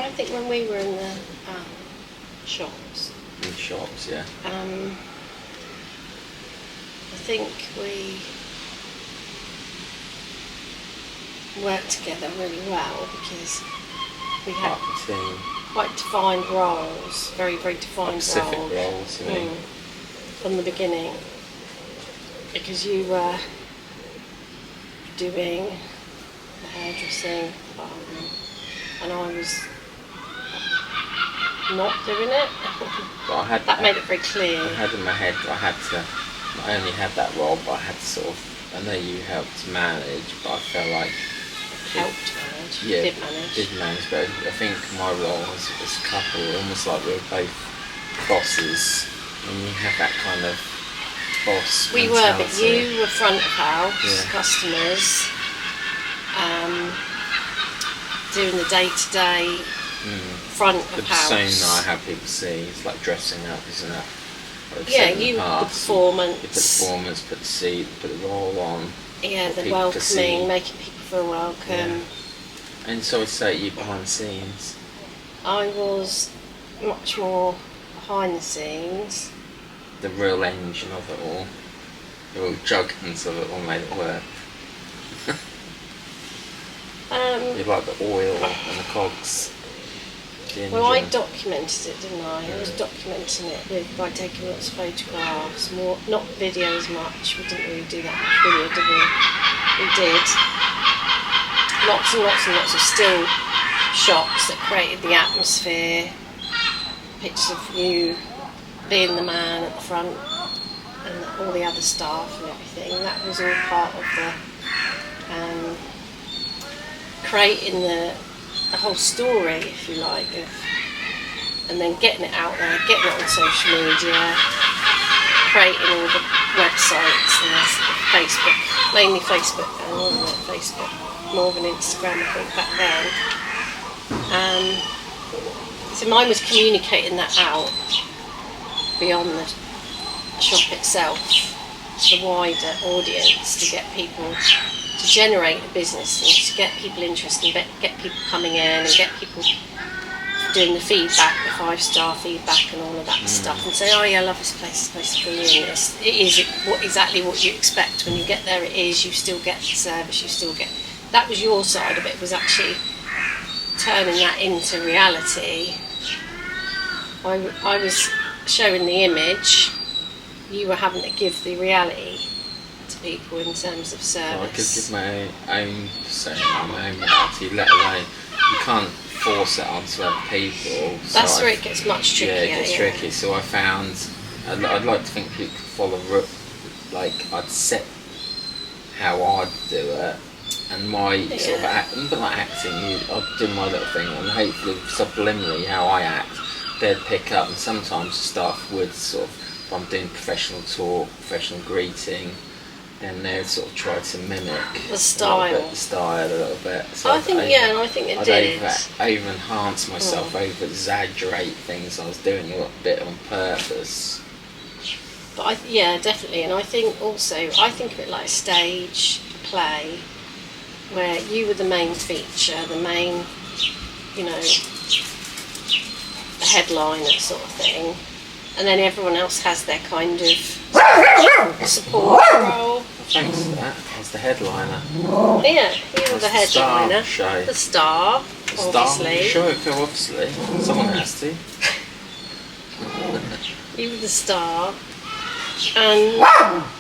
I think when we were in the shops. In shops, yeah. I think we worked together really well because we had quite defined roles, very, very defined specific roles, you mean? From the beginning. Because you were doing the hairdressing, and I was not doing it. But that made it very clear. I had in my head I had to, I only had that role, but I had to sort of, I know you helped manage, but I felt like... Helped manage? Yeah, did manage, but I think my role was a couple, almost like we were both bosses, and you have that kind of boss We mentality. were, but you were front of house, customers, doing the day-to-day front of house. The persona I have people see, it's like dressing up, isn't it? Like yeah, you the performance. You put the performance, put the seat, put the roll on. Yeah, the welcoming, making people feel welcome. Yeah. And so I'd say you behind the scenes. I was much more behind the scenes. The real engine of it all. The real juggins of it all made it work. You like the oil and the cogs. Well, I documented it, didn't I? I was documenting it by taking lots of photographs, not video as much. We didn't really do that much video, did we? We did. Lots and lots and lots of still shots that created the atmosphere. Pictures of you being the man at the front and all the other staff and everything. That was all part of the creating the whole story, if you like, and then getting it out there, getting it on social media, creating all the websites and Facebook, mainly Facebook, and wasn't it Facebook, more than Instagram I think back then. So mine was communicating that out beyond the shop itself to the wider audience, to get people to generate a business and to get people interested and get people coming in and get people doing the feedback, the 5-star feedback and all of that stuff, and say, oh yeah, I love this place is brilliant. It is exactly what you expect when you get there. It is, you still get the service, you still get... That was your side of it, was actually turning that into reality. I was showing the image, you were having to give the reality to people in terms of service. Well, I could give my own persona, my own reality, let alone you can't force it onto other people. That's where it gets much trickier. Yeah, it gets tricky. So I found, I'd like to think people could follow, like I'd set how I'd do it, and my sort of but like acting, I'd do my little thing, and hopefully subliminally how I act, they'd pick up, and sometimes staff would sort of, if I'm doing professional talk, professional greeting, then they'd sort of try to mimic the style a little bit. So I think it did. Over enhance myself, over exaggerate things I was doing a little bit on purpose. But definitely, and I think also, I think of it like a stage play, where you were the main feature, the main, the headliner sort of thing, and then everyone else has their kind of support role. Thanks for that. As the headliner. Yeah, you were the headliner. The star, obviously. Show, obviously. Someone has to. You were the star, and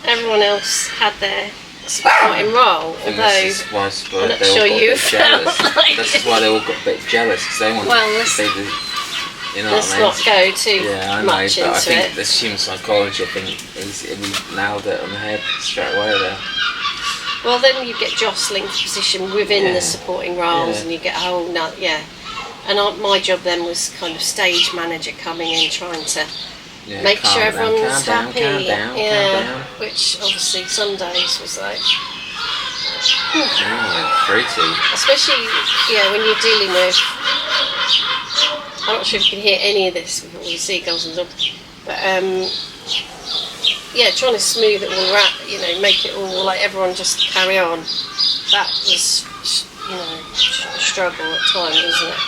everyone else had their supporting role. Although this is why I'm not sure you felt like this is why they all got a bit jealous, because they wanted to be the. Let's not go too much into it. I think this human psychology, I think, we nailed it on the head straight away there. Well, then you get jostling for position within the supporting roles, and you get a whole and my job then was kind of stage manager, coming in, trying to make sure everyone's happy. Calm down. Which obviously some days was like, fruity. Especially when you're dealing with. I'm not sure if you can hear any of this with all the seagulls and dogs, but trying to smooth it all around, make it all like everyone just carry on. That was, a struggle at times, wasn't it?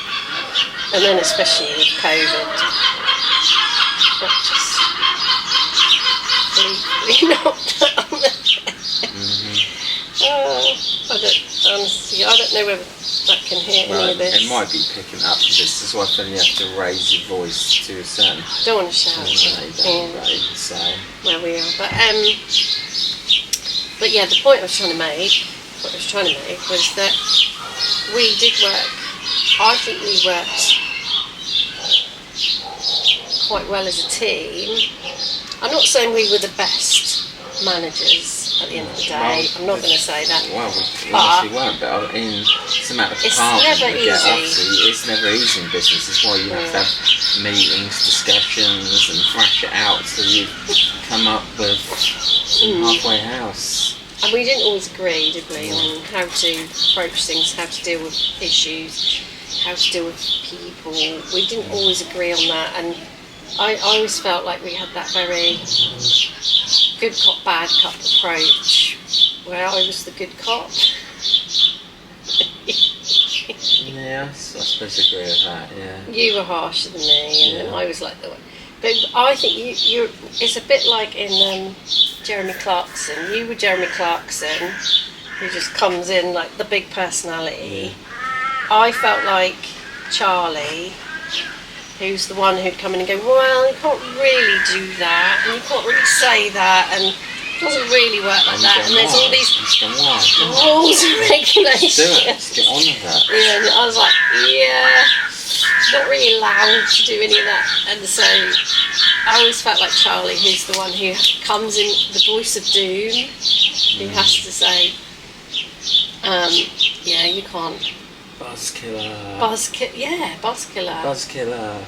And then especially with COVID, that just completely knocked that on the head. I don't know whether that can hear any of this. It might be picking up. This is why then you have to raise your voice to a certain. Don't want to shout. So. Where we are, but yeah, the point I was trying to make was that we did work. I think we worked quite well as a team. I'm not saying we were the best managers at the end of the day. I'm not going to say that. Well, we honestly weren't, but in some amount of department we get off, it's never easy in business. That's why you have to have meetings, discussions, and thrash it out so you come up with halfway house. And we didn't always agree, did we, on how to approach things, how to deal with issues, how to deal with people. We didn't always agree on that, and I always felt like we had that very good cop, bad cop approach, where I was the good cop. Yeah, I suppose I agree with that, yeah. You were harsher than me, and I was like the one. But I think you're. It's a bit like in Jeremy Clarkson. You were Jeremy Clarkson, who just comes in like the big personality. I felt like Charlie, who's the one who'd come in and go, well, you can't really do that, and you can't really say that, and it doesn't really work like that. And there's all these rules and regulations. Do it. Just get on with that. Yeah, and I was like, yeah. Not really allowed to do any of that, and so I always felt like Charlie, who's the one who comes in, the voice of doom, who has to say, yeah, you can't. Buzzkiller.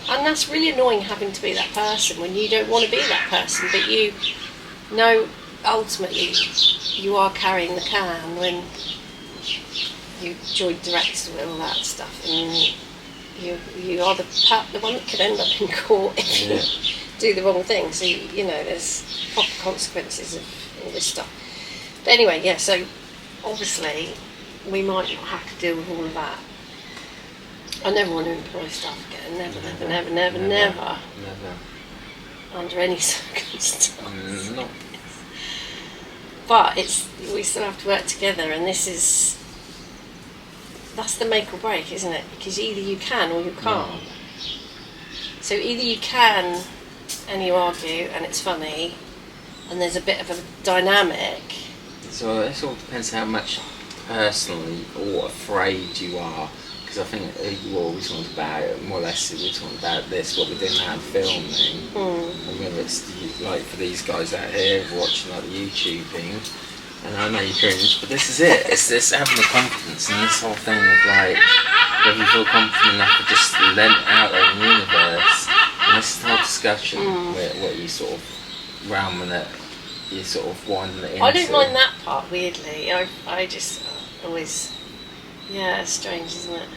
And that's really annoying, having to be that person when you don't want to be that person, but you know ultimately you are carrying the can when you joint directors with all that stuff, and you are the one that could end up in court if you do the wrong thing. So there's proper consequences of all this stuff. But anyway, yeah. So obviously we might not have to deal with all of that. I never want to employ staff again. Never. Under any circumstance. No. But we still have to work together, and that's the make or break, isn't it? Because either you can or you can't. So either you can and you argue and it's funny and there's a bit of a dynamic. So it all depends how much personally or afraid you are. Because I think we always talked about it, more or less we talked about this, what we're doing now in filming. And whether it's like for these guys out here watching like the YouTubing. And I know you cringe, but this is it. It's this having the confidence and this whole thing of like, whether you feel confident enough to just let it out there in the universe. And this is the whole discussion where you sort of realming it, you sort of winding it into. I don't mind that part, weirdly. I just always, it's strange, isn't it?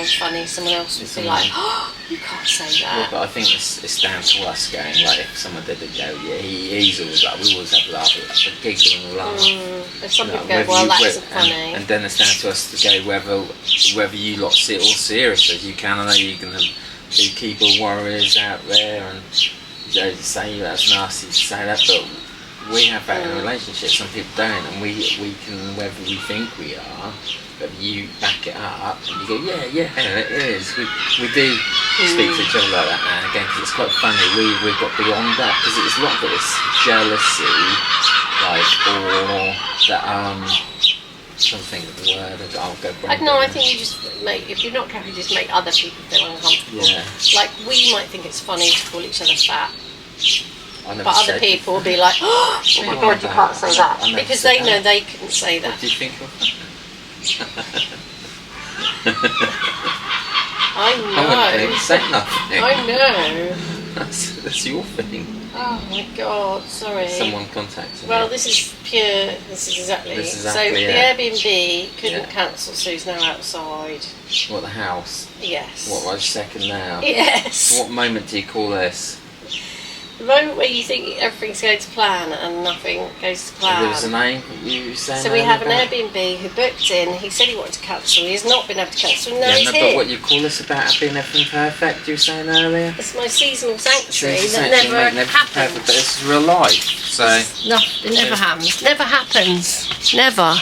find funny, someone else would be Someone- like, oh, you can't say Yeah, that. but I think it's down to us going, like, if someone did it, go, yeah, he's always like, we always have like a giggle and a laugh. If some You know, people go, whether well, you- that whe- isn't funny. And then it's down to us to go whether you lot see it all serious as you can. I know you can have the keyboard warriors out there and you know, say that's nasty to say that, but we have that in a relationship. Some people don't, and we can, whether we think we are, but you back it up and you go, yeah, it is. We do speak to each other like that now and again because it's quite funny. We've got beyond that because it's a lot of it's jealousy, like, or that trying to think of the word. I'll go. I don't know, I think you just make, if you're not careful, you just make other people feel uncomfortable. Yeah. Like, we might think it's funny to call each other fat, I never but other said- people will be like, oh my god, you can't say that. I never Because said they that. know they couldn't say What that. do you think of? I I wouldn't know. say nothing. I know. That's your thing. Oh my god, sorry. Someone contacted Well, me. this is pure, this is exactly. This is so exactly the it. Airbnb couldn't Yeah. cancel, so he's now outside. What, the house? Yes. What, right second now? Yes. So what moment do you call this? The moment where you think everything's going to plan and nothing goes to There was a plan. name you were saying So we have an about? Airbnb who booked in. He said he wanted to cancel. He has not been able to cancel. Now Yeah, he's no, here. but what you call this about being everything perfect you were saying earlier? It's my seasonal sanctuary It's that actually never making everything perfect, happens. but it's real life, so... No, it never happens. Never happens. Never.